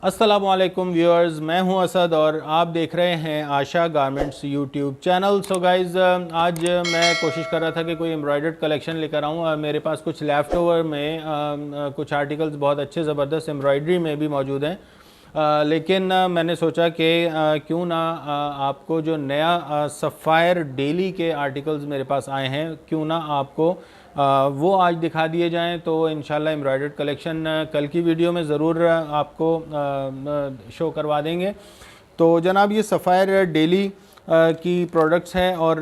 अस्सलामुअलैकुम व्यूअर्स, मैं हूं असद और आप देख रहे हैं Asha garments YouTube channel. So guys, आज मैं कोशिश कर रहा था कि कोई एम्ब्रॉयडर्ड कलेक्शन लेकर आऊं। मेरे पास कुछ लेफ़्ट ओवर में कुछ आर्टिकल्स बहुत अच्छे ज़बरदस्त एम्ब्रॉयडरी में भी मौजूद हैं। लेकिन मैंने सोचा कि क्यों ना आपको जो नया सफ़ायर डेली के आर्टिकल्स मेरे पास आए हैं, क्यों ना आपको वो आज दिखा दिए जाएं। तो इंशाल्लाह एम्ब्रॉयडर्ड कलेक्शन कल की वीडियो में ज़रूर आपको शो करवा देंगे। तो जनाब, ये सफ़ायर डेली की प्रोडक्ट्स हैं और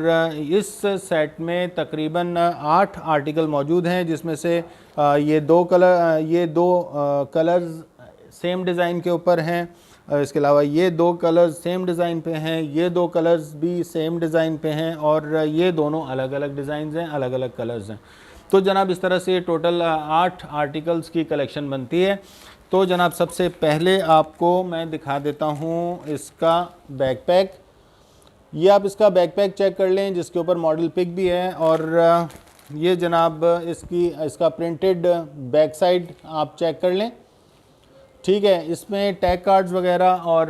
इस सेट में तकरीबन 8 आर्टिकल मौजूद हैं, जिसमें से ये दो कलर्स सेम डिज़ाइन के ऊपर हैं। इसके अलावा ये 2 कलर्स सेम डिज़ाइन पे हैं, ये 2 कलर्स भी सेम डिज़ाइन पे हैं और ये दोनों अलग अलग डिज़ाइन हैं, अलग अलग कलर्स हैं। तो जनाब, इस तरह से टोटल 8 आर्टिकल्स की कलेक्शन बनती है। तो जनाब, सबसे पहले आपको मैं दिखा देता हूँ इसका बैकपैक। ये आप इसका बैकपैक चेक कर लें, जिसके ऊपर मॉडल पिक भी है। और ये जनाब इसका प्रिंटेड बैक साइड आप चेक कर लें। ठीक है, इसमें टैग कार्ड्स वगैरह और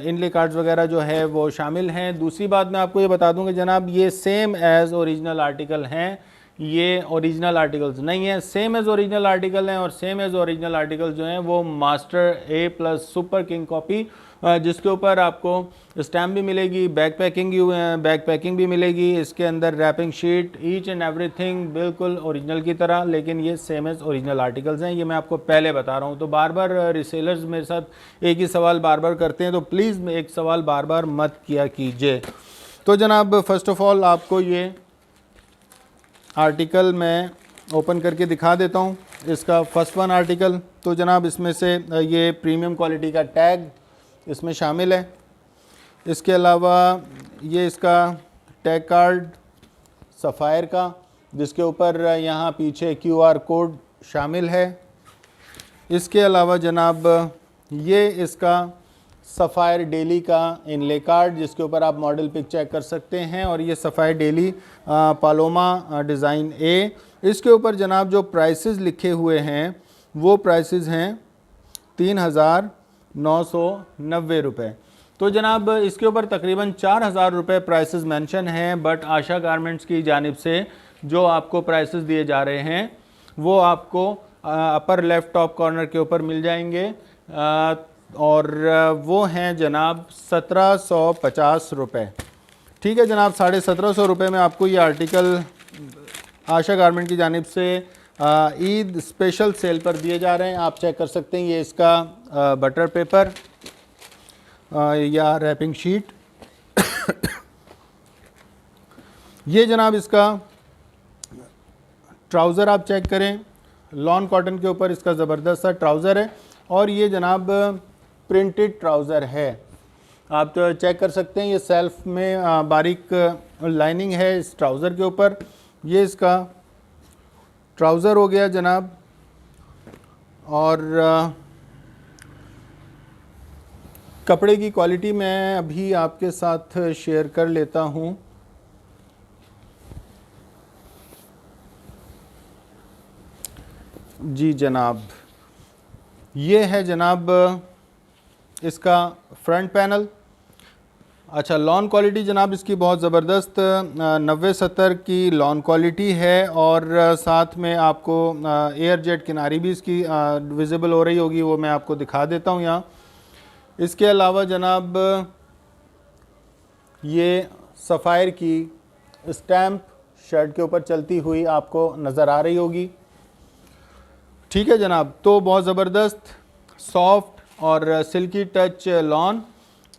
इनले कार्ड्स वगैरह जो है वो शामिल हैं। दूसरी बात मैं आपको ये बता दूं कि जनाब, ये सेम एज़ ओरिजिनल आर्टिकल हैं, ये ओरिजिनल आर्टिकल्स नहीं है। सेम एज़ ओरिजिनल आर्टिकल हैं और सेम एज़ ओरिजिनल आर्टिकल जो हैं वो master A+ super king copy, जिसके ऊपर आपको स्टैम्प भी मिलेगी, बैक पैकिंग भी मिलेगी, इसके अंदर wrapping sheet, each and everything बिल्कुल ओरिजिनल की तरह। लेकिन ये सेम एज़ ओरिजिनल आर्टिकल्स हैं, ये मैं आपको पहले बता रहा हूँ। तो बार बार रिसेलर्स मेरे साथ एक ही सवाल बार बार करते हैं, तो प्लीज़ एक सवाल बार बार मत किया कीजिए। तो जनाब, फ़र्स्ट ऑफ़ ऑल आपको ये आर्टिकल मैं ओपन करके दिखा देता हूँ। इसका फर्स्ट वन आर्टिकल, तो जनाब इसमें से ये प्रीमियम क्वालिटी का टैग इसमें शामिल है। इसके अलावा ये इसका टैग कार्ड सफ़ायर का, जिसके ऊपर यहाँ पीछे QR कोड शामिल है। इसके अलावा जनाब ये इसका सफ़ायर डेली का इनले कार्ड, जिसके ऊपर आप मॉडल पिक चेक कर सकते हैं। और ये sapphire daily Paloma design A। इसके ऊपर जनाब जो प्राइसेस लिखे हुए हैं वो प्राइसेस हैं 3,990 रुपये। तो जनाब, इसके ऊपर तकरीबन 4,000 रुपये प्राइसेस मेंशन हैं, बट आशा गारमेंट्स की जानिब से जो आपको प्राइसेस दिए जा रहे हैं वो आपको अपर लेफ़्ट टॉप कॉर्नर के ऊपर मिल जाएंगे, और वो हैं जनाब 1,750 रुपये। ठीक है जनाब, 1,750 रुपये में आपको ये आर्टिकल आशा गारमेंट की जानिब से ईद स्पेशल सेल पर दिए जा रहे हैं। आप चेक कर सकते हैं, ये इसका बटर पेपर या रैपिंग शीट। ये जनाब इसका ट्राउज़र आप चेक करें, लॉन कॉटन के ऊपर इसका ज़बरदस्त सा ट्राउज़र है। और ये जनाब प्रिंटेड ट्राउज़र है, आप तो चेक कर सकते हैं। ये सेल्फ में बारीक लाइनिंग है इस ट्राउज़र के ऊपर। ये इसका ट्राउज़र हो गया जनाब। और कपड़े की क्वालिटी मैं अभी आपके साथ शेयर कर लेता हूँ। जी जनाब, ये है जनाब इसका फ्रंट पैनल। अच्छा, लॉन क्वालिटी जनाब इसकी बहुत ज़बरदस्त 90-70 की लॉन क्वालिटी है। और साथ में आपको एयर जेट किनारी भी इसकी विजिबल हो रही होगी, वो मैं आपको दिखा देता हूँ यहाँ। इसके अलावा जनाब ये सफ़ायर की स्टैम्प शर्ट के ऊपर चलती हुई आपको नज़र आ रही होगी। ठीक है जनाब, तो बहुत ज़बरदस्त सॉफ्ट और सिल्की टच लॉन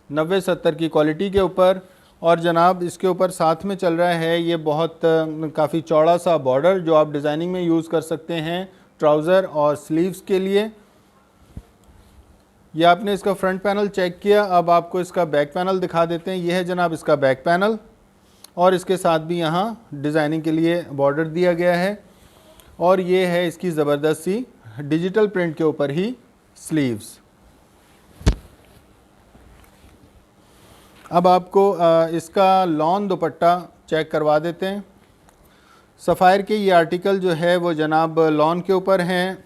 90-70 की क्वालिटी के ऊपर। और जनाब इसके ऊपर साथ में चल रहा है ये बहुत काफ़ी चौड़ा सा बॉर्डर, जो आप डिज़ाइनिंग में यूज़ कर सकते हैं ट्राउज़र और स्लीव्स के लिए। ये आपने इसका फ्रंट पैनल चेक किया, अब आपको इसका बैक पैनल दिखा देते हैं। ये है जनाब इसका बैक पैनल, और इसके साथ भी यहाँ डिज़ाइनिंग के लिए बॉर्डर दिया गया है। और ये है इसकी ज़बरदस्त सी डिजिटल प्रिंट के ऊपर ही स्लीव्स। अब आपको इसका लॉन दुपट्टा चेक करवा देते हैं। सफ़ायर के ये आर्टिकल जो है वो जनाब लॉन के ऊपर हैं।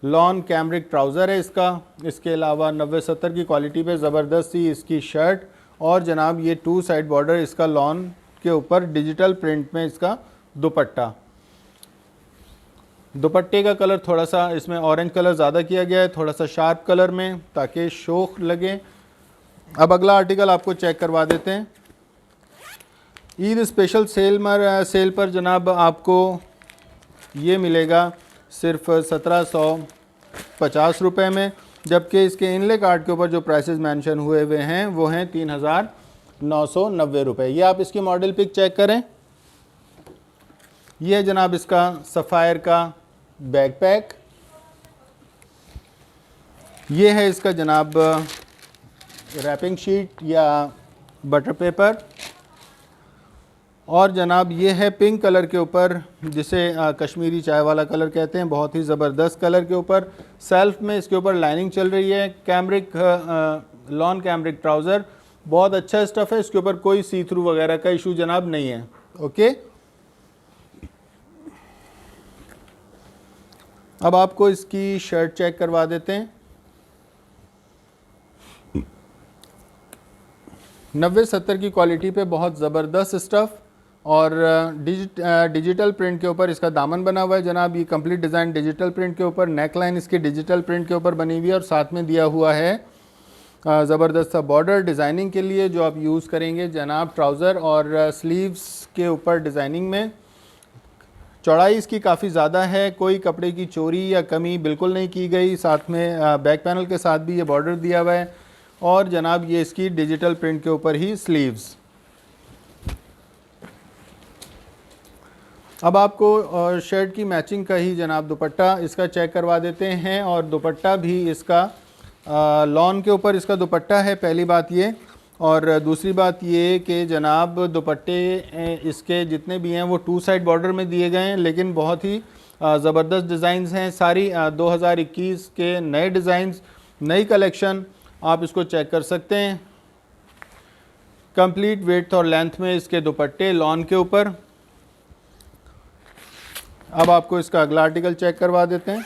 लॉन कैमरिक ट्राउज़र है इसका। इसके अलावा 90-70 की क्वालिटी पे ज़बरदस्त सी इसकी शर्ट, और जनाब ये 2 साइड बॉर्डर इसका लॉन के ऊपर डिजिटल प्रिंट में इसका दुपट्टा। दुपट्टे का कलर थोड़ा सा इसमें ऑरेंज कलर ज़्यादा किया गया है, थोड़ा सा शार्प कलर में, ताकि शोख लगे। अब अगला आर्टिकल आपको चेक करवा देते हैं। ईद स्पेशल सेल पर जनाब आपको ये मिलेगा सिर्फ 1750 रुपये में, जबकि इसके इनले कार्ड के ऊपर जो प्राइसेस मेंशन हुए हुए हैं वो हैं 3990 रुपये। ये आप इसकी मॉडल पिक चेक करें। ये जनाब इसका सफ़ायर का बैकपैक, ये है इसका जनाब रैपिंग शीट या बटर पेपर, और जनाब ये है पिंक कलर के ऊपर, जिसे कश्मीरी चाय वाला कलर कहते हैं, बहुत ही ज़बरदस्त कलर के ऊपर सेल्फ में इसके ऊपर लाइनिंग चल रही है। कैमरिक लॉन कैमरिक ट्राउज़र, बहुत अच्छा स्टफ़ है, इसके ऊपर कोई सी थ्रू वगैरह का इशू जनाब नहीं है। ओके, अब आपको इसकी शर्ट चेक करवा देते हैं। 90-70 की क्वालिटी पे बहुत ज़बरदस्त स्टफ़, और डिजिटल प्रिंट के ऊपर इसका दामन बना हुआ है जनाब। ये कंप्लीट डिज़ाइन डिजिटल प्रिंट के ऊपर, नेक लाइन इसकी डिजिटल प्रिंट के ऊपर बनी हुई है, और साथ में दिया हुआ है ज़बरदस्त सा बॉर्डर डिज़ाइनिंग के लिए, जो आप यूज़ करेंगे जनाब ट्राउज़र और स्लीव्स के ऊपर डिज़ाइनिंग में। चौड़ाई इसकी काफ़ी ज़्यादा है, कोई कपड़े की चोरी या कमी बिल्कुल नहीं की गई। साथ में बैक पैनल के साथ भी ये बॉर्डर दिया हुआ है, और जनाब ये इसकी डिजिटल प्रिंट के ऊपर ही स्लीव्स। अब आपको शर्ट की मैचिंग का ही जनाब दुपट्टा इसका चेक करवा देते हैं, और दुपट्टा भी इसका लॉन के ऊपर इसका दुपट्टा है, पहली बात ये। और दूसरी बात ये कि जनाब दुपट्टे इसके जितने भी हैं वो 2 साइड बॉर्डर में दिए गए हैं, लेकिन बहुत ही ज़बरदस्त डिज़ाइंस हैं सारी। 2021 के नए डिज़ाइंस, नई कलेक्शन, आप इसको चेक कर सकते हैं। कंप्लीट विड्थ और लेंथ में इसके दुपट्टे लॉन के ऊपर। अब आपको इसका अगला आर्टिकल चेक करवा देते हैं।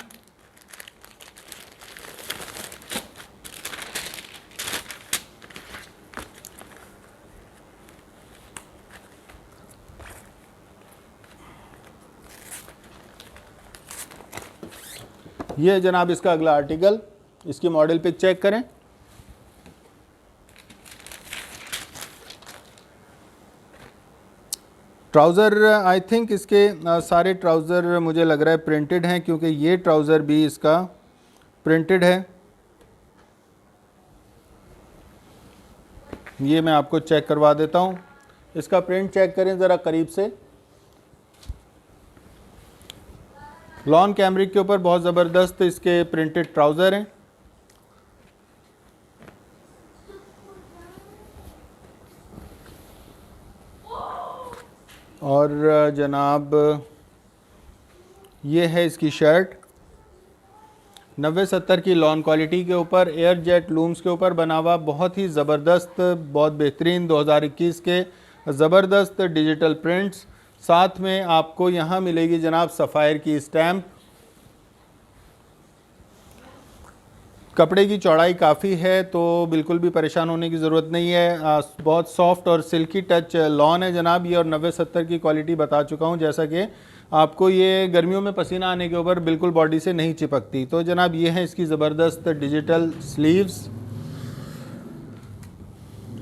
ये जनाब इसका अगला आर्टिकल, इसकी मॉडल पिक चेक करें। ट्राउज़र आई थिंक इसके सारे ट्राउज़र मुझे लग रहा है प्रिंटेड हैं, क्योंकि ये ट्राउज़र भी इसका प्रिंटेड है। ये मैं आपको चेक करवा देता हूँ, इसका प्रिंट चेक करें ज़रा करीब से। लॉन कैमरिक के ऊपर बहुत ज़बरदस्त इसके प्रिंटेड ट्राउज़र हैं। और जनाब ये है इसकी शर्ट, 90-70 की लॉन क्वालिटी के ऊपर एयर जेट लूम्स के ऊपर बना हुआ, बहुत ही ज़बरदस्त, बहुत बेहतरीन 2021 के ज़बरदस्त डिजिटल प्रिंट्स। साथ में आपको यहाँ मिलेगी जनाब सफ़ायर की स्टैम्प। कपड़े की चौड़ाई काफ़ी है, तो बिल्कुल भी परेशान होने की ज़रूरत नहीं है। बहुत सॉफ्ट और सिल्की टच लॉन है जनाब ये, और 90-70 की क्वालिटी बता चुका हूँ, जैसा कि आपको ये गर्मियों में पसीना आने के ऊपर बिल्कुल बॉडी से नहीं चिपकती। तो जनाब ये है इसकी ज़बरदस्त डिजिटल स्लीव्स।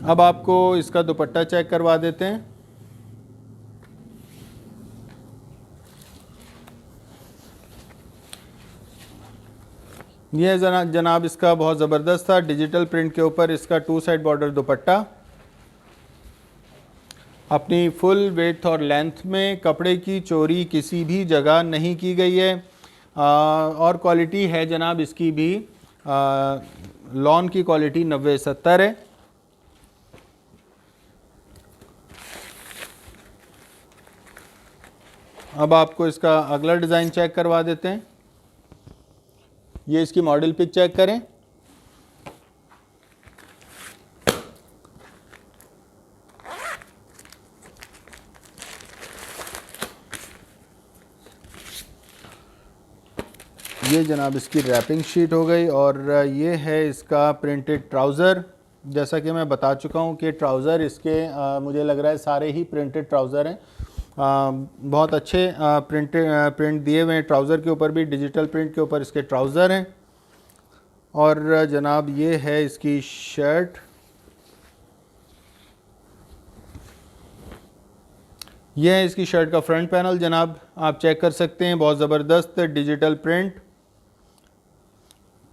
अब आपको इसका दुपट्टा चेक करवा देते हैं। ये जनाब इसका बहुत ज़बरदस्त था डिजिटल प्रिंट के ऊपर इसका 2 साइड बॉर्डर दुपट्टा, अपनी फुल विड्थ और लेंथ में, कपड़े की चोरी किसी भी जगह नहीं की गई है। और क्वालिटी है जनाब इसकी भी लॉन की क्वालिटी 90-70 है। अब आपको इसका अगला डिज़ाइन चेक करवा देते हैं। ये इसकी मॉडल पिक चेक करें। ये जनाब इसकी रैपिंग शीट हो गई और ये है इसका प्रिंटेड ट्राउज़र। जैसा कि मैं बता चुका हूँ कि ट्राउज़र इसके मुझे लग रहा है सारे ही प्रिंटेड ट्राउज़र हैं। बहुत अच्छे प्रिंट दिए हुए हैं ट्राउज़र के ऊपर भी, डिजिटल प्रिंट के ऊपर इसके ट्राउज़र हैं। और जनाब ये है इसकी शर्ट। ये है इसकी शर्ट का फ्रंट पैनल जनाब, आप चेक कर सकते हैं, बहुत ज़बरदस्त डिजिटल प्रिंट।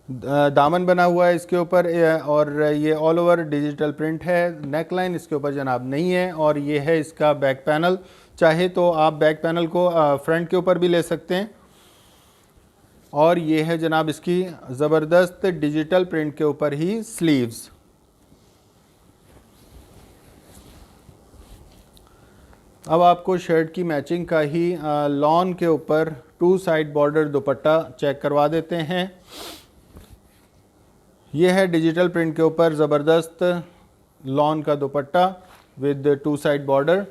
दामन बना हुआ है इसके ऊपर और ये ऑल ओवर डिजिटल प्रिंट है। नेक लाइन इसके ऊपर जनाब नहीं है। और ये है इसका बैक पैनल। चाहे तो आप बैक पैनल को फ्रंट के ऊपर भी ले सकते हैं। और ये है जनाब इसकी ज़बरदस्त डिजिटल प्रिंट के ऊपर ही स्लीव्स। अब आपको शर्ट की मैचिंग का ही लॉन के ऊपर 2 साइड बॉर्डर दुपट्टा चेक करवा देते हैं। यह है डिजिटल प्रिंट के ऊपर ज़बरदस्त लॉन का दुपट्टा विद 2 साइड बॉर्डर,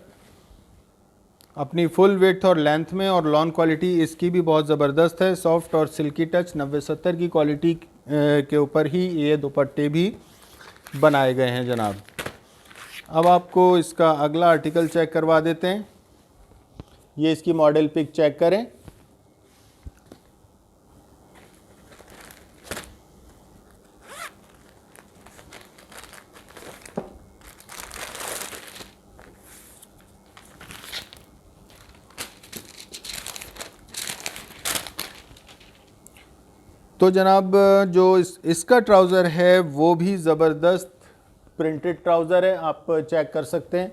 अपनी फुल विड्थ और लेंथ में। और लॉन क्वालिटी इसकी भी बहुत ज़बरदस्त है, सॉफ्ट और सिल्की टच 90-70 की क्वालिटी के ऊपर ही ये दुपट्टे भी बनाए गए हैं जनाब। अब आपको इसका अगला आर्टिकल चेक करवा देते हैं। ये इसकी मॉडल पिक चेक करें। तो जनाब जो इसका ट्राउज़र है वो भी ज़बरदस्त प्रिंटेड ट्राउज़र है, आप चेक कर सकते हैं।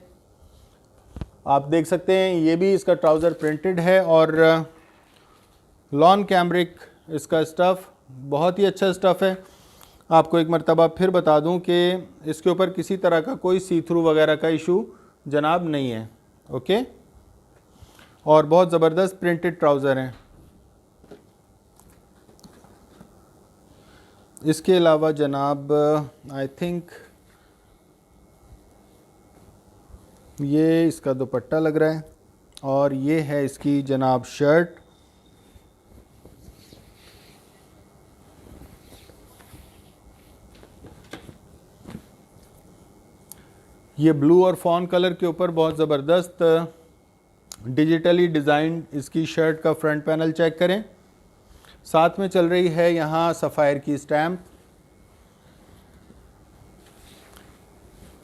आप देख सकते हैं ये भी इसका ट्राउज़र प्रिंटेड है और लॉन कैमरिक इसका स्टफ़ बहुत ही अच्छा स्टफ़ है। आपको एक मरतबा फिर बता दूं कि इसके ऊपर किसी तरह का कोई सी थ्रू वगैरह का इशू जनाब नहीं है। ओके, और बहुत ज़बरदस्त प्रिंटेड ट्राउज़र हैं। इसके अलावा जनाब आई थिंक ये इसका दुपट्टा लग रहा है और ये है इसकी जनाब शर्ट। ये ब्लू और फॉन कलर के ऊपर बहुत ज़बरदस्त डिजिटली डिज़ाइन इसकी शर्ट का फ्रंट पैनल चेक करें। साथ में चल रही है यहाँ सफ़ायर की स्टैम्प।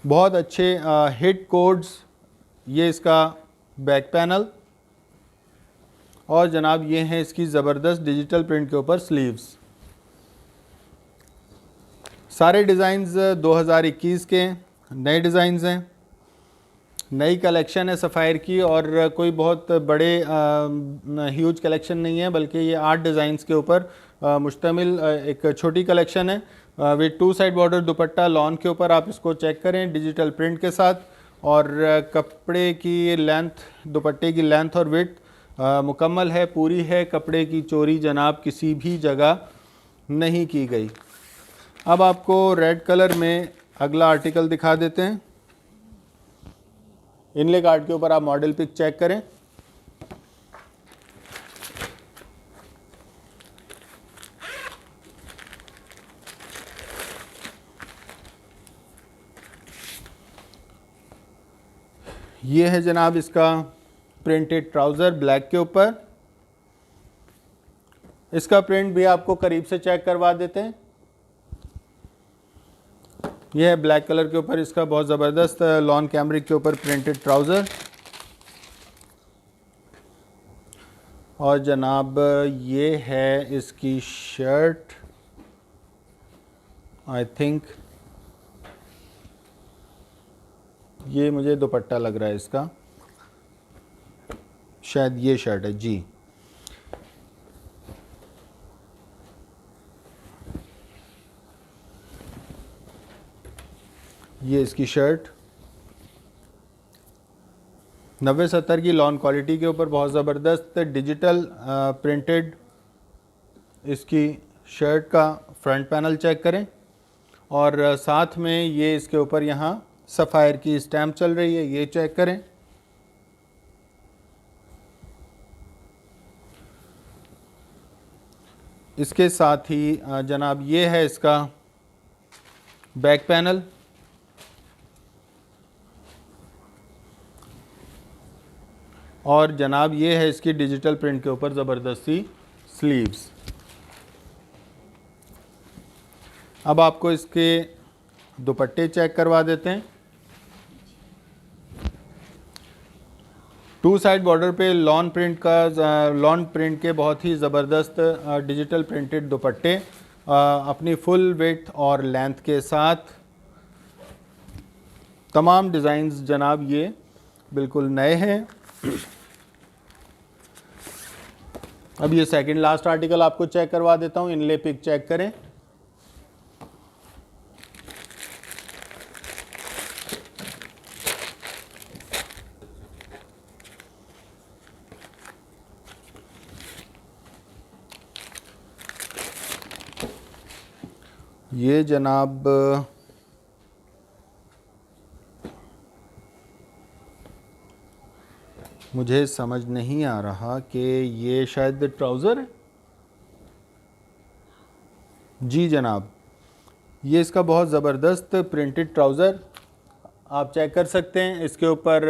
बहुत अच्छे हिट कोड्स, ये इसका बैक पैनल। और जनाब ये हैं इसकी ज़बरदस्त डिजिटल प्रिंट के ऊपर स्लीव्स। सारे डिज़ाइंस 2021 के नए डिज़ाइंस हैं, नई कलेक्शन है सफ़ायर की। और कोई बहुत बड़े ह्यूज कलेक्शन नहीं है, बल्कि ये 8 डिज़ाइंस के ऊपर मुश्तमिल एक छोटी कलेक्शन है with 2 side border dupatta lawn के ऊपर। आप इसको चेक करें डिजिटल प्रिंट के साथ। और कपड़े की लेंथ, दुपट्टे की लेंथ और विड्थ मुकम्मल है, पूरी है। कपड़े की चोरी जनाब किसी भी जगह नहीं की गई। अब आपको रेड कलर में अगला आर्टिकल दिखा देते हैं। इनले कार्ड के ऊपर आप मॉडल पिक चेक करें। ये है जनाब इसका प्रिंटेड ट्राउज़र ब्लैक के ऊपर। इसका प्रिंट भी आपको करीब से चेक करवा देते हैं। यह है ब्लैक कलर के ऊपर इसका बहुत ज़बरदस्त लॉन कैमरिक के ऊपर प्रिंटेड ट्राउज़र। और जनाब ये है इसकी शर्ट। आई थिंक ये मुझे दुपट्टा लग रहा है इसका, शायद ये शर्ट है जी। ये इसकी शर्ट 90-70 की लॉन क्वालिटी के ऊपर बहुत ज़बरदस्त डिजिटल प्रिंटेड इसकी शर्ट का फ्रंट पैनल चेक करें। और साथ में ये इसके ऊपर यहाँ सफ़ायर की स्टैम्प चल रही है, ये चेक करें। इसके साथ ही जनाब ये है इसका बैक पैनल, और जनाब ये है इसकी डिजिटल प्रिंट के ऊपर ज़बरदस्त सी स्लीव्स। अब आपको इसके दुपट्टे चेक करवा देते हैं। टू साइड बॉर्डर पे लॉन प्रिंट के बहुत ही ज़बरदस्त डिजिटल प्रिंटेड दुपट्टे अपनी फुल विड्थ और लेंथ के साथ। तमाम डिज़ाइंस जनाब ये बिल्कुल नए हैं। अब ये सेकंड लास्ट आर्टिकल आपको चेक करवा देता हूँ, इनले पिक चेक करें। ये जनाब मुझे समझ नहीं आ रहा कि ये शायद ट्राउज़र है। जी जनाब, ये इसका बहुत ज़बरदस्त प्रिंटेड ट्राउज़र आप चेक कर सकते हैं। इसके ऊपर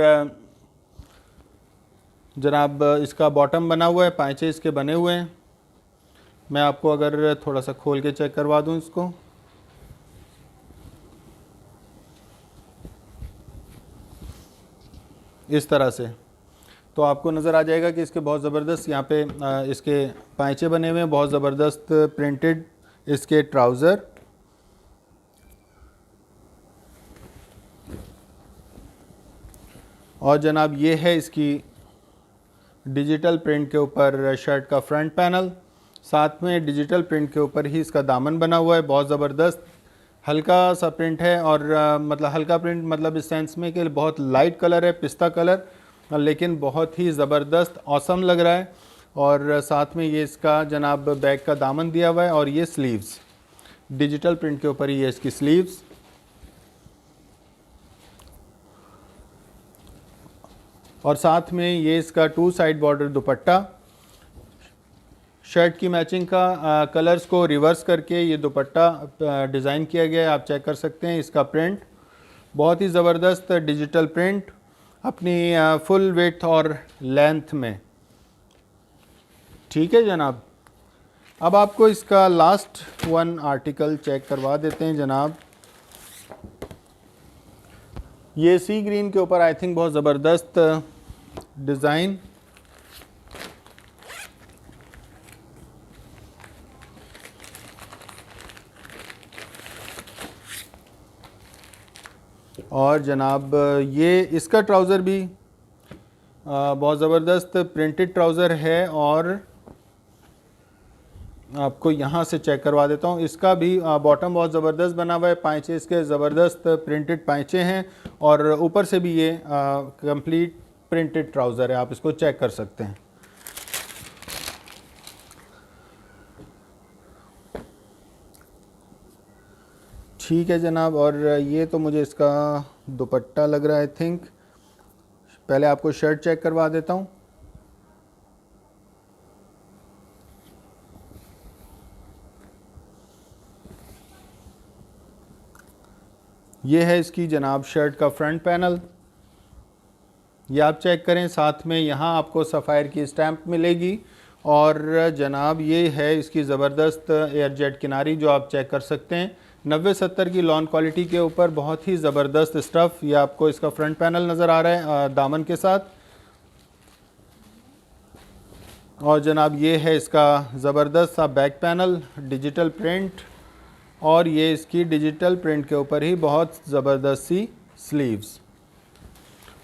जनाब इसका बॉटम बना हुआ है, पांचे इसके बने हुए हैं। मैं आपको अगर थोड़ा सा खोल के चेक करवा दूं इसको, इस तरह से, तो आपको नज़र आ जाएगा कि इसके बहुत ज़बरदस्त यहाँ पे इसके पांचे बने हुए हैं, बहुत ज़बरदस्त प्रिंटेड इसके ट्राउज़र। और जनाब ये है इसकी डिजिटल प्रिंट के ऊपर शर्ट का फ्रंट पैनल, साथ में डिजिटल प्रिंट के ऊपर ही इसका दामन बना हुआ है। बहुत ज़बरदस्त हल्का सा प्रिंट है, और मतलब हल्का प्रिंट मतलब इस सेंस में कि बहुत लाइट कलर है, पिस्ता कलर, लेकिन बहुत ही ज़बरदस्त ऑसम लग रहा है। और साथ में ये इसका जनाब बैक का दामन दिया हुआ है, और ये स्लीव्स डिजिटल प्रिंट के ऊपर ही है इसकी स्लीव्स। और साथ में ये इसका टू साइड बॉर्डर दुपट्टा, शर्ट की मैचिंग का कलर्स को रिवर्स करके ये दुपट्टा डिज़ाइन किया गया है। आप चेक कर सकते हैं इसका प्रिंट, बहुत ही ज़बरदस्त डिजिटल प्रिंट अपनी फुल विड्थ और लेंथ में। ठीक है जनाब, अब आपको इसका लास्ट वन आर्टिकल चेक करवा देते हैं जनाब। ये सी ग्रीन के ऊपर आई थिंक बहुत ज़बरदस्त डिज़ाइन, और जनाब ये इसका ट्राउज़र भी बहुत ज़बरदस्त प्रिंटेड ट्राउज़र है। और आपको यहाँ से चेक करवा देता हूँ, इसका भी बॉटम बहुत ज़बरदस्त बना हुआ है, पांचे इसके ज़बरदस्त प्रिंटेड पांचे हैं, और ऊपर से भी ये कंप्लीट प्रिंटेड ट्राउज़र है। आप इसको चेक कर सकते हैं। ठीक है जनाब, और ये तो मुझे इसका दुपट्टा लग रहा है। आई थिंक पहले आपको शर्ट चेक करवा देता हूँ। ये है इसकी जनाब शर्ट का फ्रंट पैनल, ये आप चेक करें। साथ में यहाँ आपको सफ़ायर की स्टैम्प मिलेगी, और जनाब ये है इसकी ज़बरदस्त एयर जेट किनारी जो आप चेक कर सकते हैं। 90-70 की लॉन क्वालिटी के ऊपर बहुत ही ज़बरदस्त स्टफ़, ये आपको इसका फ्रंट पैनल नज़र आ रहा है दामन के साथ। और जनाब ये है इसका ज़बरदस्त सा बैक पैनल, डिजिटल प्रिंट, और ये इसकी डिजिटल प्रिंट के ऊपर ही बहुत ज़बरदस्त सी स्लीव्स,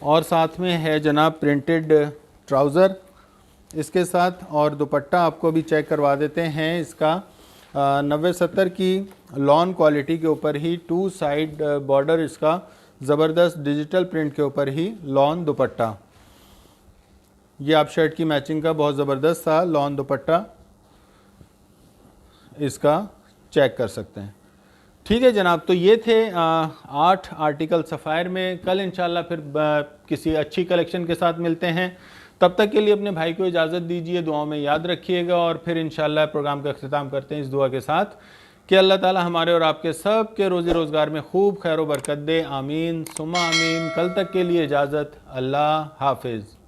और साथ में है जनाब प्रिंटेड ट्राउज़र इसके साथ। और दुपट्टा आपको भी चेक करवा देते हैं। इसका 90-70 की लॉन क्वालिटी के ऊपर ही टू साइड बॉर्डर, इसका ज़बरदस्त डिजिटल प्रिंट के ऊपर ही लॉन दुपट्टा। ये आप शर्ट की मैचिंग का बहुत ज़बरदस्त सा लॉन दुपट्टा इसका चेक कर सकते हैं। ठीक है जनाब, तो ये थे 8 आर्टिकल सफ़ायर में। कल इंशाल्लाह फिर किसी अच्छी कलेक्शन के साथ मिलते हैं। तब तक के लिए अपने भाई को इजाज़त दीजिए, दुआओं में याद रखिएगा और फिर इंशाअल्लाह प्रोग्राम का अख्तिताम करते हैं इस दुआ के साथ कि अल्लाह ताला हमारे और आपके सब के रोज़ी रोज़गार में खूब खैर व बरकत दे। आमीन सुम्मा आमीन। कल तक के लिए इजाज़त। अल्लाह हाफिज़।